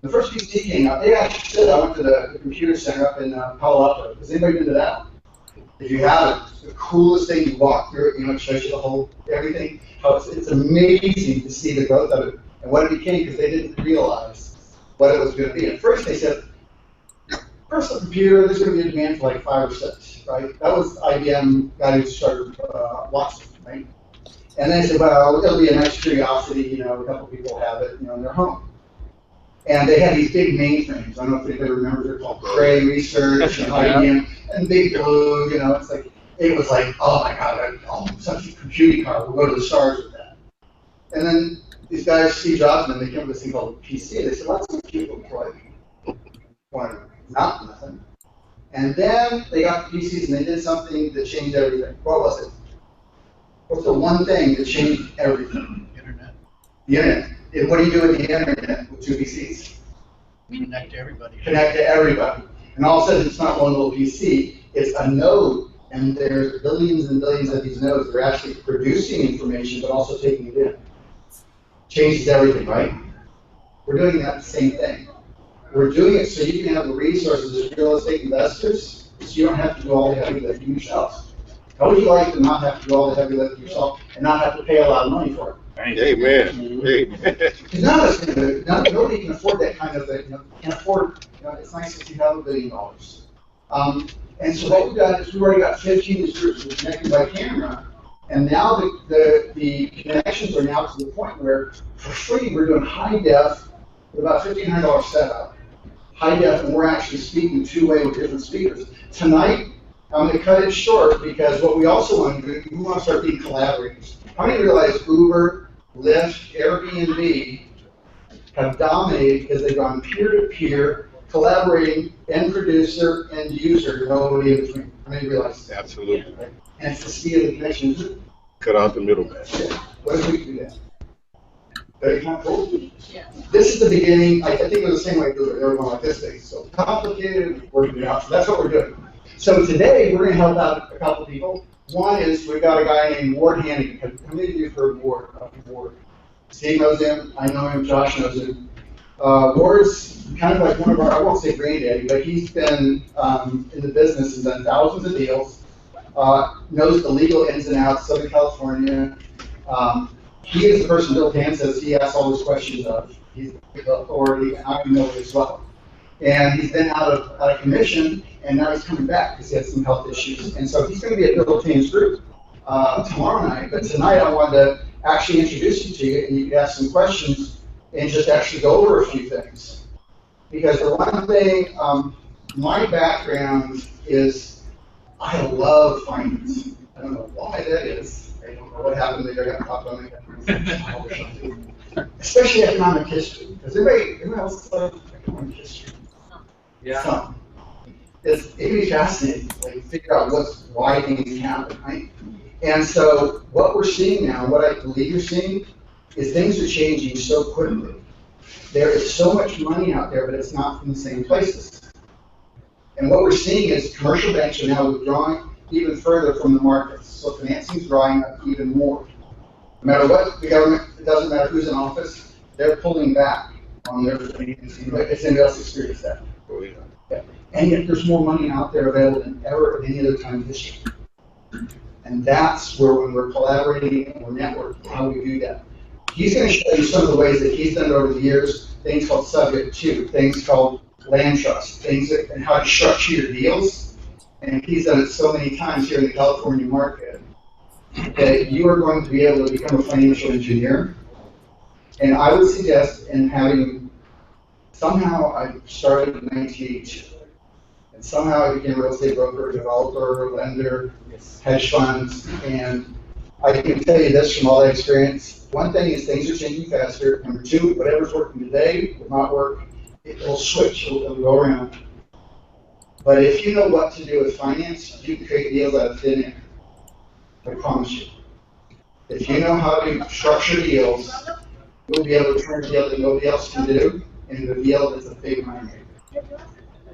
The first PC came out, they actually said, I went to the computer center up in Palo Alto. Has anybody been to that? If you haven't, it's the coolest thing. You walk through it, it shows you the whole, everything. How it's amazing to see the growth of it and what it became, because they didn't realize what it was going to be. At first they said, personal computer, there's going to be a demand for like 5 or 6, right? That was IBM guy who started Watson, right? And they said, well, it'll be a nice curiosity, a couple people have it, in their home. And they had these big mainframes. I don't know if anybody remembers, they're called Cray Research and IBM and Big Blue, it's like, it was like, oh my God, such a computing car, we'll go to the stars with that. And then these guys, Steve Jobs, and they came up with this thing called PC. They said, let's compute for like, not nothing. And then they got the PCs and they did something that changed everything. What was it? What's the one thing that changed everything? Internet. The internet. And what do you do with the internet with 2 PCs? Connect to everybody. Connect to everybody. And all of a sudden, it's not one little PC, it's a node. And there's billions and billions of these nodes. They're actually producing information, but also taking it in. Changes everything, right? We're doing that same thing. We're doing it so you can have the resources as real estate investors, so you don't have to do all the heavy lifting yourself. How would you like to not have to do all the heavy lifting yourself and not have to pay a lot of money for it? Amen. Because none of us can, nobody can afford that kind of thing. Can't afford. It's nice if you have $1 billion. And so what we've got is we've already got 15 of these groups that are connected by camera, and now the connections are now to the point where for free we're doing high def with about $1,500 setup. High def, and we're actually speaking 2-way with different speakers. Tonight, I'm going to cut it short because what we also want to do, we want to start being collaborators. How many realize Uber, Lyft, Airbnb have dominated because they've gone peer-to-peer, collaborating, end producer, end user, nobody in between? How many realize that? Absolutely. Right? And it's the speed of the connection. Cut out the middleman. What if we could do that? Very kind of cool. Yeah. This is the beginning. I think it was the same way Uber. They were going like this thing. So complicated, working it out. So that's what we're doing. So today we're going to help out a couple of people. One is we've got a guy named Ward Hannigan. How many of you have heard Ward? Steve knows him. I know him. Josh knows him. Ward's kind of like one of our, I won't say granddaddy, but he's been in the business and done thousands of deals. Knows the legal ins and outs, Southern California. He is the person Bill Tan says he asks all those questions of. He's the authority, and I know it as well. And he's been out of commission, and now he's coming back because he has some health issues. And so he's going to be at Bill Tan's group tomorrow night. But tonight I wanted to actually introduce you to you, and you can ask some questions and just actually go over a few things. Because the one thing, my background is I love finance. I don't know why that is. I don't know what happened there. I got popped on my especially economic history. Because everybody else loves economic history. Yeah. So, it can be fascinating to figure out why things happen, right? And so what we're seeing now, what I believe you're seeing, is things are changing so quickly. There is so much money out there, but it's not from the same places. And what we're seeing is commercial banks are now withdrawing even further from the markets. So financing is drying up even more. No matter what the government, it doesn't matter who's in office, they're pulling back on their financing. It's anybody else experienced that? Oh, yeah. Yeah. And yet there's more money out there available than ever at any other time in history. And that's where when we're collaborating and we're networking, how we do that. He's going to show you some of the ways that he's done it over the years, things called subject to, things called land trust, and how to structure your deals. And he's done it so many times here in the California market that you are going to be able to become a financial engineer. And I would suggest in having, somehow I started in 1982. And somehow I became a real estate broker, developer, lender, hedge funds, and I can tell you this from all that experience. One thing is things are changing faster. Number two, whatever's working today will not work. It will switch, it'll go around. But if you know what to do with finance, you can create deals out of thin air. I promise you. If you know how to structure deals, you'll be able to turn a deal that nobody else can do into a deal that's a big money maker.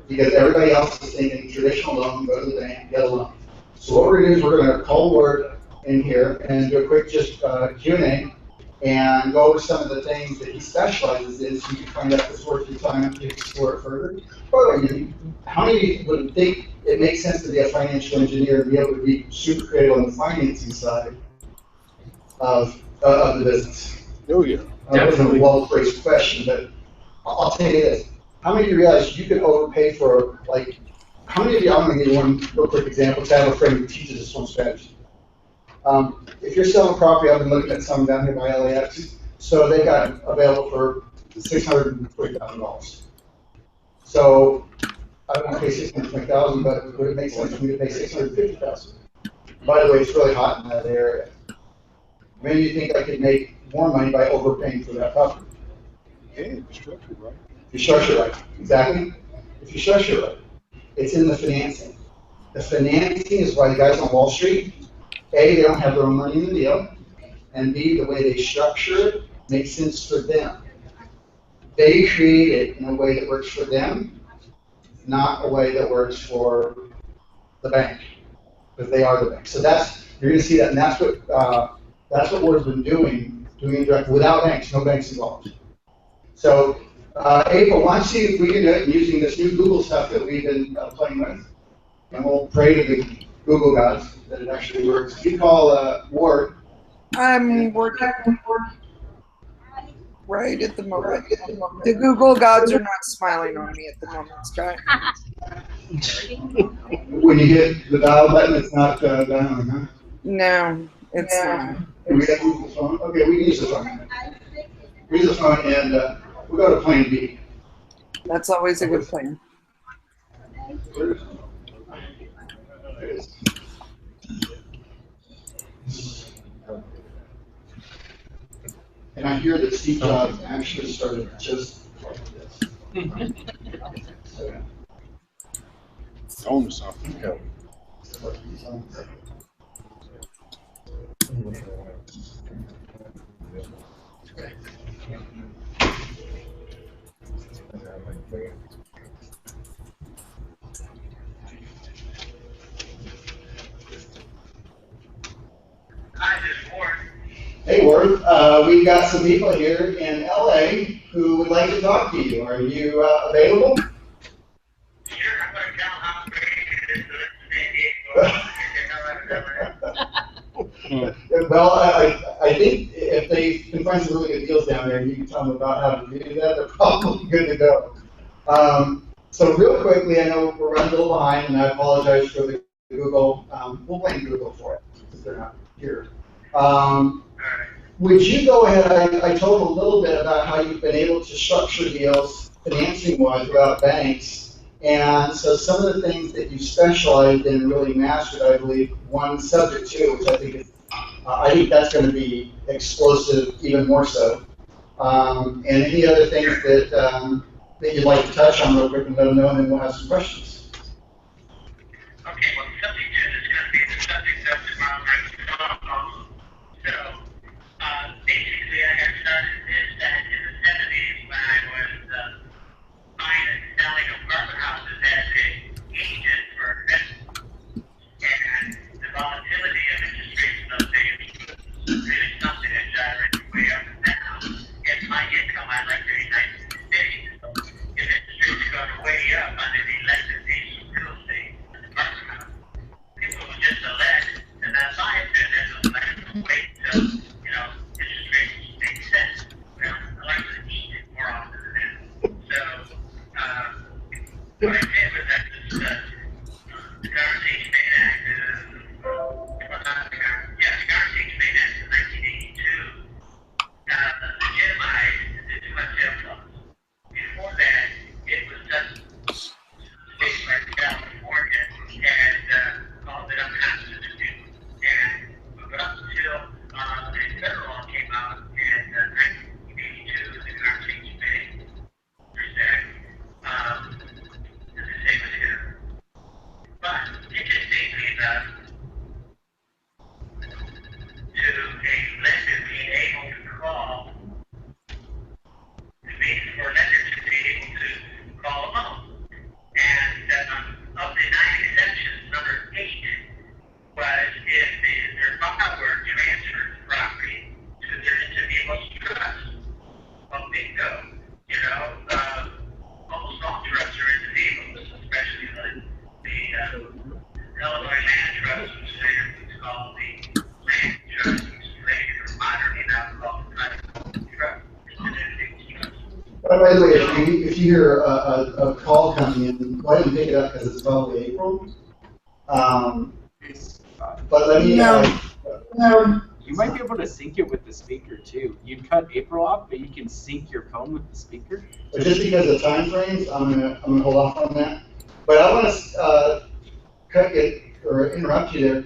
Because everybody else is thinking traditional loan, go to the bank, get a loan. So what we're going to do is we're going to call Ward in here and do a quick just Q&A. and go over some of the things that he specializes in, so you can find out if it's worth your time to explore it further. By the way, how many people would think it makes sense to be a financial engineer and be able to be super creative on the financing side of the business? Oh, yeah. That wasn't a well-phrased question, but I'll tell you this. How many of you realize you could overpay for, like, how many of you, I'm gonna give you one real quick example, because I have a friend who teaches this one strategy. If you're selling property, I've been looking at some down here by LAX, so they got available for $640,000. So I don't want to pay $620,000, but would it make sense for me to pay $650,000? By the way, it's really hot in that area. Maybe you think I could make more money by overpaying for that property. Yeah, the structure, right? If you structure it right, exactly. If you structure it right, it's in the financing. The financing is why the guys on Wall Street, A, they don't have their own money in the deal, and B, the way they structure it makes sense for them. They create it in a way that works for them, not a way that works for the bank, because they are the bank. So you're going to see that, and that's what we've been doing direct without banks, no banks involved. So, April, why don't you see if we can do it using this new Google stuff that we've been playing with, and we'll pray to the Google gods that it actually works. You call Ward. I'm working right at the moment. The Google gods are not smiling on me at the moment, Scott. When you hit the dial button, it's not down, huh? No, it's not. Can we use the phone? Okay, we can use the phone. We use the phone, and we'll go to plan B. That's always a good plan. There it is. And I hear that Steve Jobs actually started just like this. On to something. Yeah. Hey, Ward, we've got some people here in LA who would like to talk to you. Are you available? Sure, I'm going to tell how great it is. Well, I think if they can find some really good deals down there, and you can tell them about how to do that, they're probably good to go. So real quickly, I know we're running a little behind, and I apologize for the Google. We'll blame Google for it, because they're not here. Would you go ahead, I told a little bit about how you've been able to structure deals financing-wise without banks. And so some of the things that you specialized in and really mastered, I believe, one subject too, which I think that's going to be explosive even more so. And any other things that you'd like to touch on real quick and let them know, and then we'll have some questions. Okay, well, subject 2 is going to be the subject of tomorrow night's talk. So, basically, I got started this back in the 70s when I was buying and selling apartment houses as an agent for investment. And the volatility of interest rates in those days was really something that gyrated way up and down. And my income, I like to be nice and steady. So, if interest rates go way up on any lending piece of real estate, apartment house, people would just elect and not buy it, and then they'll let them wait till, interest rates make sense. Well, I like to eat more often than that. So, what I did was I just, the Conversation Made Act, the Conversation Made Act in 1982, legitimized the two-month sale clause. Before that, it was just states like California and called it unconstitutional. But up until the federal law came out in 1982, the Conversation Made Act, the by the way, if you hear a call coming in, go ahead and pick it up because it's probably April. But let me. No. You might be able to sync it with the speaker too. You cut April off, but you can sync your phone with the speaker. But just because of time frames, I'm gonna hold off on that. But I want to cut it or interrupt you there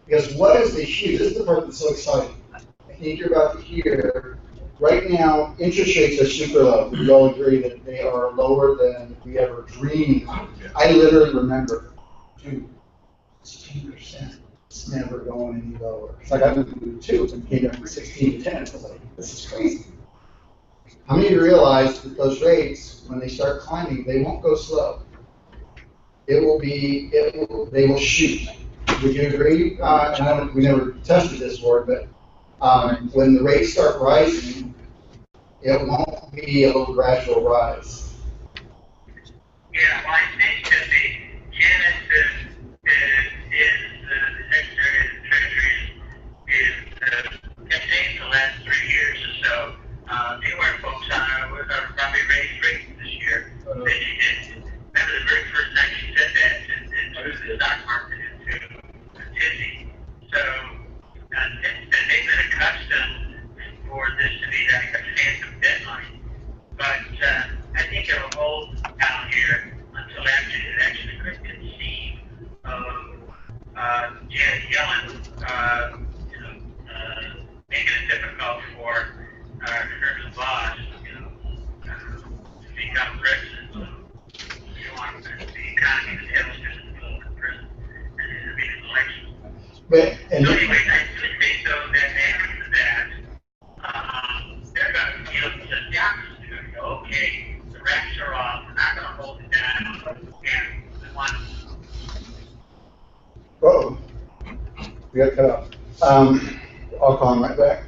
because what is the huge? This is the part that's so exciting. I think you're about to hear. Right now, interest rates are super low. We all agree that they are lower than we ever dreamed. I literally remember, dude, 16%. It's never going any lower. It's like I went to 2 and came down from 16 to 10. I was like, this is crazy. How many of you realize that those rates, when they start climbing, they won't go slow? They will shoot. Would you agree? We never tested this for it, but when the rates start rising, it won't be a little gradual rise. Yeah, well, I think that Janet the Secretary of the Treasury has changed the last 3 years or so. They weren't focused on probably raised rates this year. Remember the very first time she said that, it threw the stock market into a tizzy. So they've been accustomed for this to be like a phantom deadline. But I think it'll hold down here until after it actually could conceive of Janet Yellen, making it difficult for her boss, to become president. So she wants the economy to have a president and to be an election. So anyway, I do think though that after that, they're going to, the doctors are going to go, okay, the wraps are off, we're not going to hold it down, and we want. Whoa, we got cut off. I'll call him right back.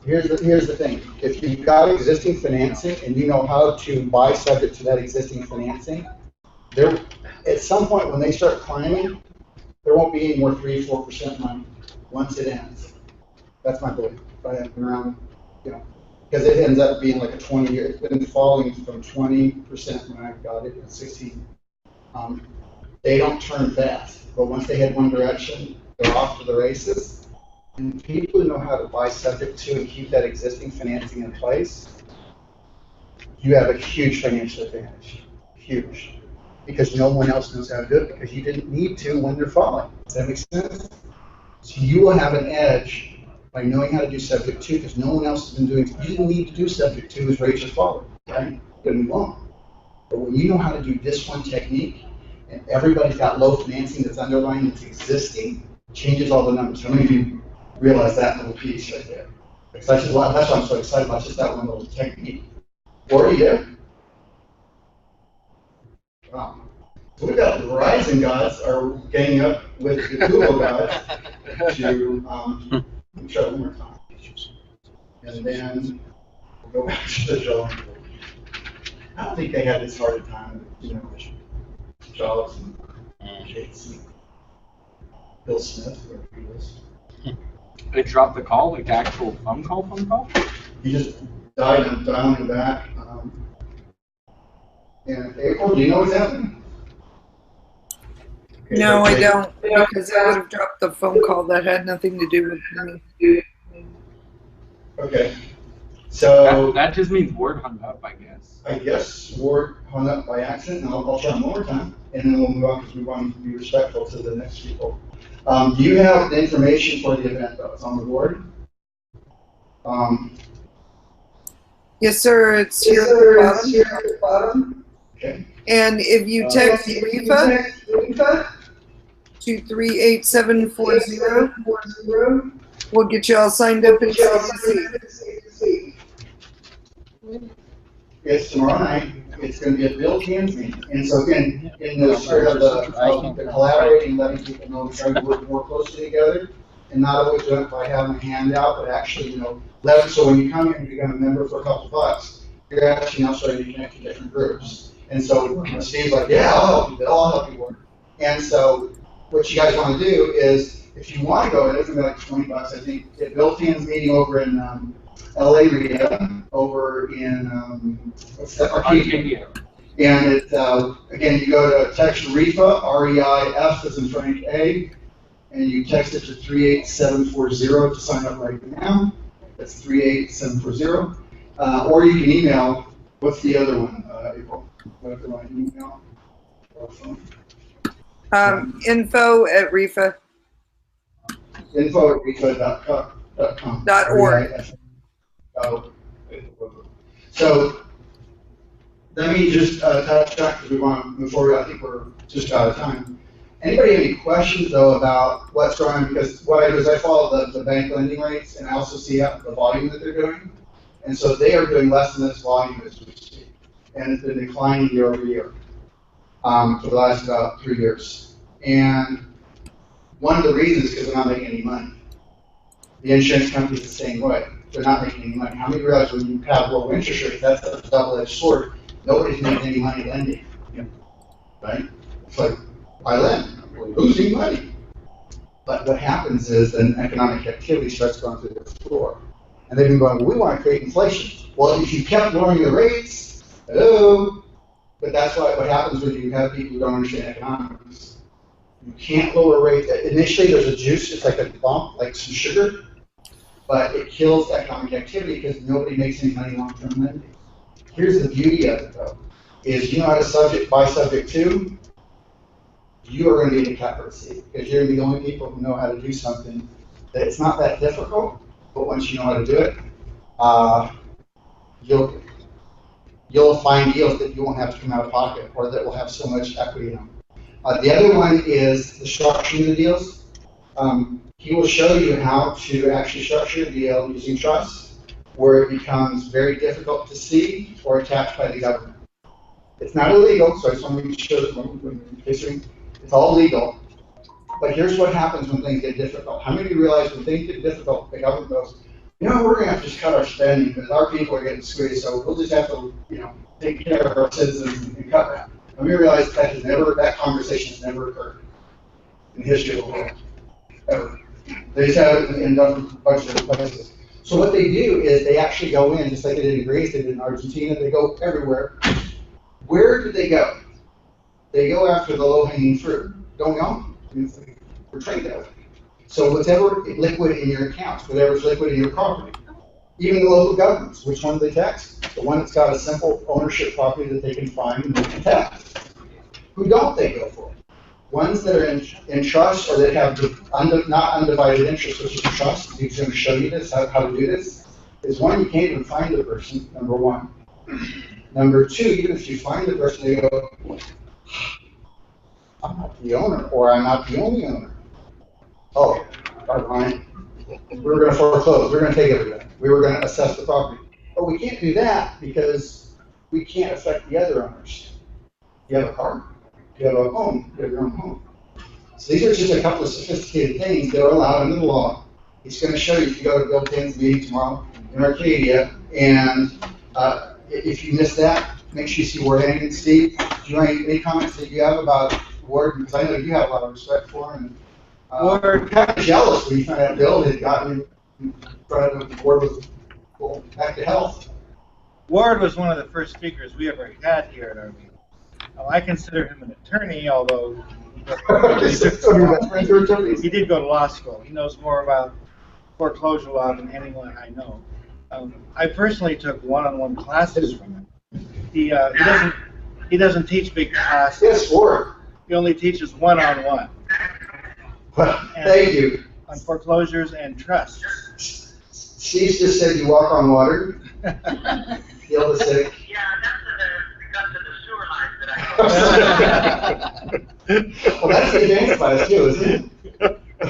Here's the thing. If you've got existing financing and you know how to buy subject to that existing financing, there at some point when they start climbing, there won't be any more 3-4% money once it ends. That's my belief. I have been around, because it ends up being like a 20-year. It's been falling from 20% when I got it at 16. They don't turn fast, but once they head one direction, they're off to the races. And people who know how to buy subject to and keep that existing financing in place, you have a huge financial advantage. Huge. Because no one else knows how to do it because you didn't need to when they're falling. Does that make sense? So you will have an edge by knowing how to do subject to because no one else has been doing it. You didn't need to do subject to as rates are falling, right? Then we won't. But when you know how to do this one technique, and everybody's got low financing that's underlying that's existing, changes all the numbers. How many of you realize that little piece right there? That's why I'm so excited about just that one little technique. Or are you there? Wow. So we've got the Verizon gods are ganging up with the Google gods to try one more time. And then we'll go back to the drawing board. I don't think they had this hard a time, Jobs and Gates and Bill Smith, whoever he was. They dropped the call, like the actual phone call? He just died and dialing back. And April, do you know what's happening? Okay, No, I don't, because I would have dropped the phone call that had nothing to do with me. Okay. So That just means Ward hung up, I guess. I guess Ward hung up by accident, and I'll try one more time, and then we'll move on because we want to be respectful to the next people. Do you have the information for the event, though? It's on the board. Yes, sir. It's here at the bottom. Okay. And if you text REIFA to 38740, we'll get you all signed up in CDC. It's tomorrow night. It's going to be a Bill Cans meeting. And so again, in the spirit of the collaborating, letting people know, trying to work more closely together, and not always do it by having a handout, but actually, let them, so when you come here and you become a member for a couple bucks, you're actually now starting to connect to different groups. And so Steve's like, yeah, I'll help you, I'll help you work. And so what you guys want to do is, if you want to go, it's going to be like $20, I think, at Bill Cans meeting over in REIFA over in, what's that, Arcadia. And it, again, you go to text REIFA, R-E-I-F as in Frank A, and you text it to 38740 to sign up right now. That's 38740. Or you can email, what's the other one, April? What do I email? Info@REIFA. Info@REIFA.com. .org. So let me just touch back because we want to move forward. I think we're just out of time. Anybody have any questions though about what's going on? Because what I do is I follow the bank lending rates and I also see the volume that they're doing. And so they are doing less than this volume as we speak. And it's been declining year over year for the last about 3 years. And one of the reasons is because they're not making any money. The insurance companies the same way. They're not making any money. How many realize when you have low interest rates, that's a double-edged sword. Nobody's making any money lending. Right? It's like, I lend, we're losing money. But what happens is then economic activity starts going through the floor. And they've been going, well, we want to create inflation. Well, if you kept lowering the rates, hello. But that's what happens when you have people who don't understand economics. You can't lower rates. Initially, there's a juice, it's like a bump, like some sugar. But it kills economic activity because nobody makes any money long-term lending. Here's the beauty of it, though, is you know how to buy subject to, you are going to be in the catbird seat because you're the only people who know how to do something that it's not that difficult, but once you know how to do it, you'll find deals that you won't have to come out of pocket or that will have so much equity in them. The other one is the structuring the deals. He will show you how to actually structure a deal using trust, where it becomes very difficult to see or attached by the government. It's not illegal, so I just want to make sure that it's all legal. But here's what happens when things get difficult. How many of you realize when things get difficult, the government goes, you know, we're going to have to just cut our spending because our people are getting squeezed, so we'll just have to, you know, take care of our citizens and cut that. How many realize that conversation has never occurred in the history of the world, ever? They just have it in a bunch of places. So what they do is they actually go in, just like they did in Greece, they did in Argentina, they go everywhere. Where do they go? They go after the low-hanging fruit. Don't we all? We're trained that way. So whatever liquid in your accounts, whatever's liquid in your property, even the local governments, which one do they tax? The one that's got a simple ownership property that they can find and they can tax. Who don't they go for? Ones that are in trust or that have not undivided interest, which is trust. He's going to show you this, how to do this. Is one, you can't even find the person, number one. Number two, even if you find the person, they go, I'm not the owner, or I'm not the only owner. Oh, fine. We were going to foreclose. We're going to take everything. We were going to assess the property. But we can't do that because we can't affect the other owners. You have a car. You have a home. You have your own home. So these are just a couple of sophisticated things that are allowed under the law. He's going to show you if you go to Bill Penn's meeting tomorrow in Arcadia. And if you missed that, make sure you see Ward Hannigan. Steve, do you have any comments that you have about Ward? Because I know you have a lot of respect for him. We're kind of jealous when you found out Bill had gotten in front of the Ward was back to health. Ward was one of the first speakers we ever had here at our meeting. I consider him an attorney, although he did go to law school. He knows more about foreclosure law than anyone I know. I personally took one-on-one classes from him. He doesn't teach big classes. Yes, Ward. He only teaches one-on-one. Thank you. On foreclosures and trusts. Steve just said you walk on water. Heal the sick. Yeah, because of the sewer lines that I Well, that's the advanced class too, isn't it?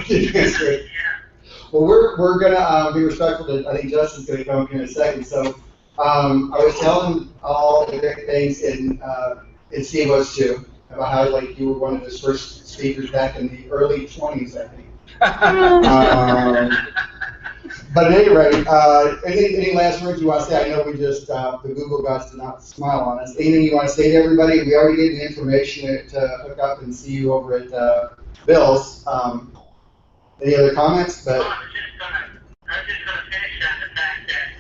The advanced grade. Well, we're gonna be respectful to, I think Justin's gonna come up here in a second. So I was telling all the great things in Steve was too, about how like you were one of his first speakers back in the early 20s, I think. But at any rate, any last words you want to say? I know we just, the Google gods did not smile on us. Anything you want to say to everybody? We already gave you information to hook up and see you over at Bill's. Any other comments? But I was just gonna finish on the fact that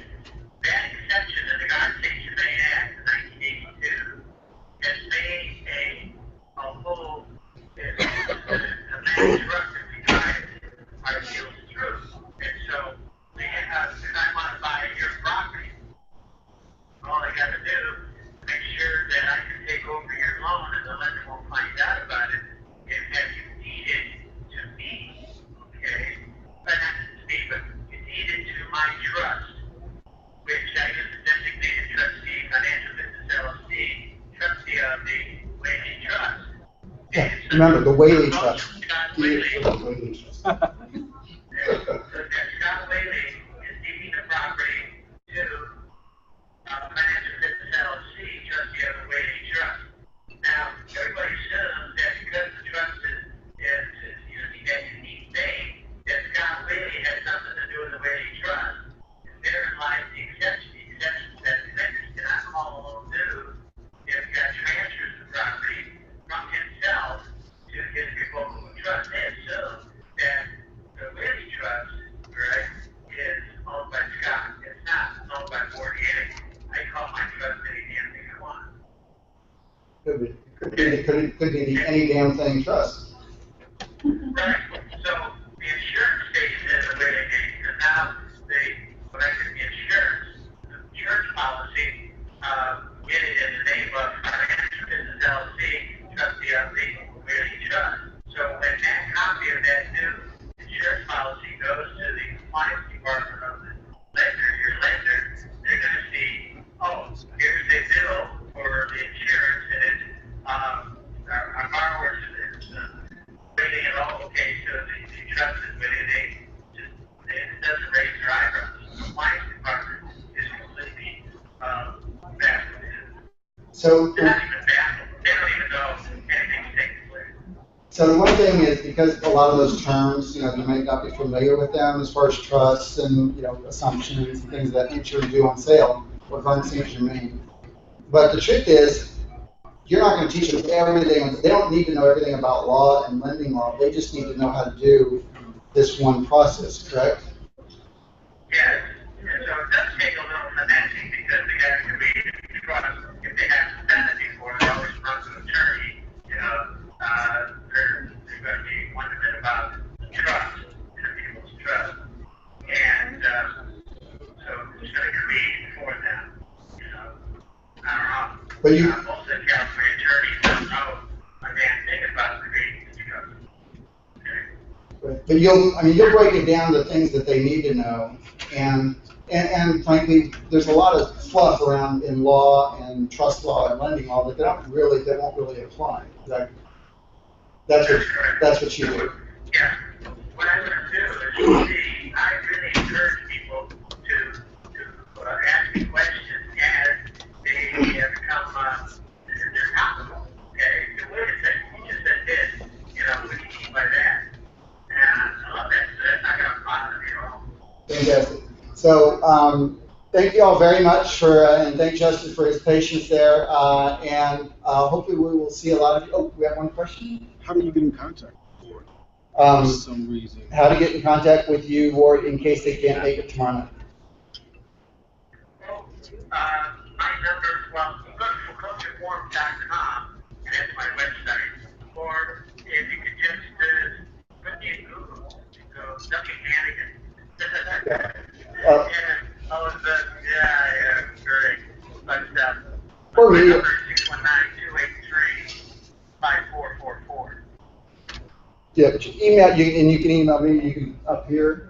Remember, the Whaley Trust. Scott The Whaley. Whaley Trust. So that Scott Whaley is deeding the property to Financial Fitness LLC, trustee of the Whaley Trust. Now, everybody assumes that because the trust is that unique name, that Scott Whaley has nothing to do with the Whaley Trust. And therein lies the exception. The exception that the lenders cannot call a loan due if God transfers the property from himself to his revocable trust. They assume that the Whaley Trust, right, is owned by Scott. It's not owned by Bordier. I call my trust any damn thing I want. Could be the any damn thing trust. Right. So the insurance stays in the Whaley name, because now when I get the insurance policy, get it in the name of Financial Business LLC, trustee of the Whaley Trust. So when that copy of that new insurance policy goes to the compliance department of the lender, your lender, they're going to see, oh, here's the bill for the insurance, and it's our borrower is rating it all okay, so the trust is rated, it doesn't raise their eyebrows. The compliance department is completely baffled. So, They're not even baffled. They don't even know anything's taking place. so the one thing is, because a lot of those terms, you may not be familiar with them as far as trusts and, assumptions and things of that nature you do on sale, what currency is your main. But the trick is, you're not going to teach them everything. They don't need to know everything about law and lending law. They just need to know how to do this one process, correct? Yes. And so it does take a little finessing, because they have to read the trust. If they haven't done it before, they always run to an attorney. They're going to be wondering about the trust, people's trust. And so who's going to create it for them? I don't know. But you, Most of the California attorneys don't know a damn thing about creating the trust. Okay? but you'll break it down to things that they need to know, and frankly, there's a lot of fluff around in law and trust law and lending law that they won't really apply. That's what you do. Yeah. What I'm going to do is I really encourage people to ask me questions as they become they're comfortable. Okay. So wait a second. You just said this. What do you mean by that? And I love that. So that's not going to bother me at all. Fantastic. So, thank you all very much and thank Justin for his patience there. And hopefully we will see a lot of you. Oh, we have one question? How do you get in contact with Ward? For some reason. How to get in contact with you, Ward, in case they can't make it tomorrow night. My number, well, you go to foreclosureform.com, and that's my website. Or if you could just put me in Google, go Ducky Hannigan. Great. But Or my me. number is 619-283-5444. Yeah, but you can email me, you can up here,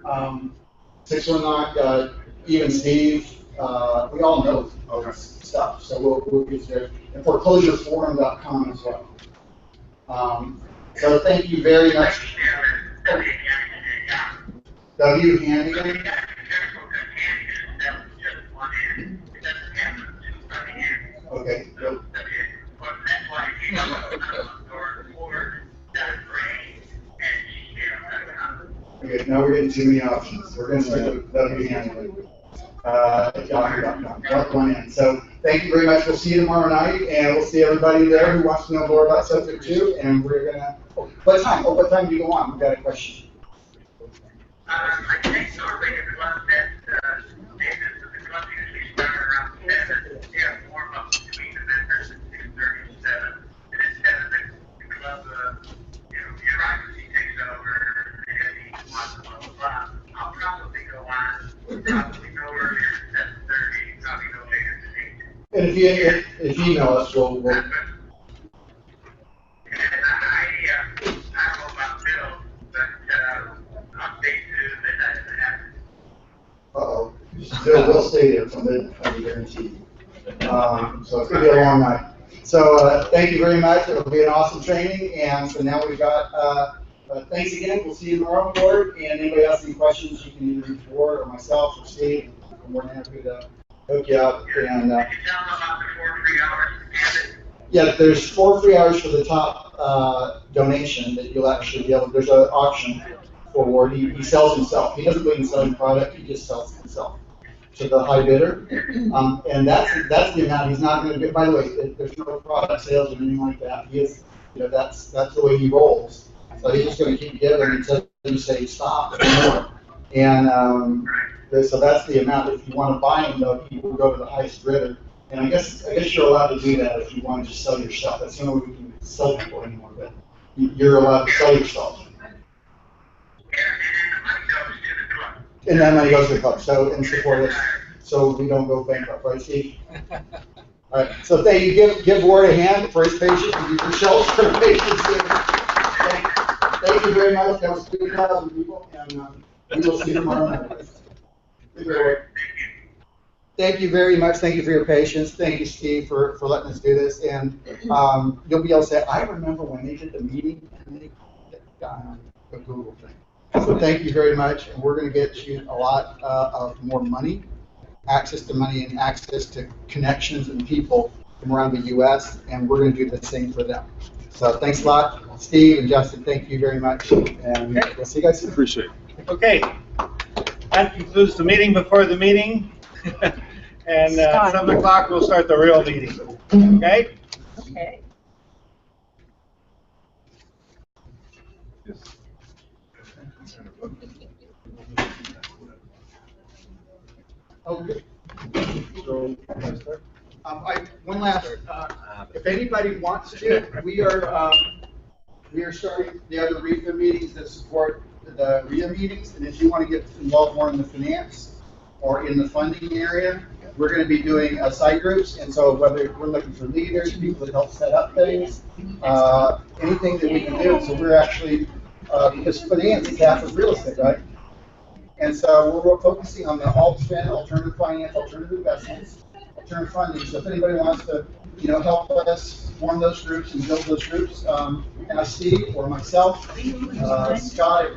619, even Steve, we all know all this stuff, so we'll get there. And foreclosureforum.com as well. So thank you very much. W. Hannigan. Okay, good. Okay, now we're getting too many options. We're going to stick with W. Hannigan. Yahoo.com. Mark one in. So thank you very much. We'll see you tomorrow night, and we'll see everybody there who wants to know more about subject 2. And we're gonna. What time do you go on? We've got a question. I think normally the club that the club usually start around 7. They have warm up between the members at 6:30 and 7. And at 7, the club, bureaucracy takes over, and blah, blah, blah. I'll probably go on, probably no earlier than 7:30, probably no later than 8. And if you email us, we'll. And I don't know about Bill, but I'll stay tuned and that happens. Uh-oh. We'll stay there for a minute, I guarantee you. So it's going to be a long night. So thank you very much. It'll be an awesome training. And so now we've got, thanks again. We'll see you tomorrow, board. And anybody else any questions, you can either reach Ward or myself or Steve. I'm more than happy to hook you up. And Can you tell them about the 4 free hours? yeah, there's 4 free hours for the top donation that you'll actually be able. There's an auction for Ward. He sells himself. He doesn't believe in selling product. He just sells himself to the high bidder, and that's the amount. He's not going to get. By the way, there's no product sales or anything like that. He is, that's the way he rolls. So he's just going to keep giving until you say stop and more. And so that's the amount. If you want to buy him, though, you will go to the highest bidder. And I guess you're allowed to do that if you want to just sell yourself. That's the only way we can sell people anymore. But you're allowed to sell yourself. And that money goes to the club, so, and support us, so we don't go bankrupt, right, Steve? All right, so thank you, give Ward a hand for his patience, and for Shell's for patience. Thank you very much, that was 3,000 people, and we will see you tomorrow night. Thank you very much, thank you for your patience, thank you, Steve, for letting us do this, and you'll be able to say, I remember when they did the meeting, and they got on the Google thing. So thank you very much, and we're going to get you a lot of more money, access to money and access to connections and people from around the U.S., and we're going to do the same for them. So thanks a lot, Steve and Justin, thank you very much, and we'll see you guys soon. Appreciate it. Okay, that concludes the meeting before the meeting. And 7 o'clock, we'll start the real meeting, okay? Okay. Yes. Okay. So, one last, if anybody wants to, we are starting the other REIFA meetings that support the REIA meetings, and if you want to get involved more in the finance or in the funding area, we're going to be doing site groups, and so whether we're looking for leaders, people that help set up things, anything that we can do. So we're actually, because finance is half of real estate, right? And so we're focusing on the alt-spend, alternative finance, alternative investments, alternative funding. So if anybody wants to, help us form those groups and build those groups, ask Steve or myself, Scott at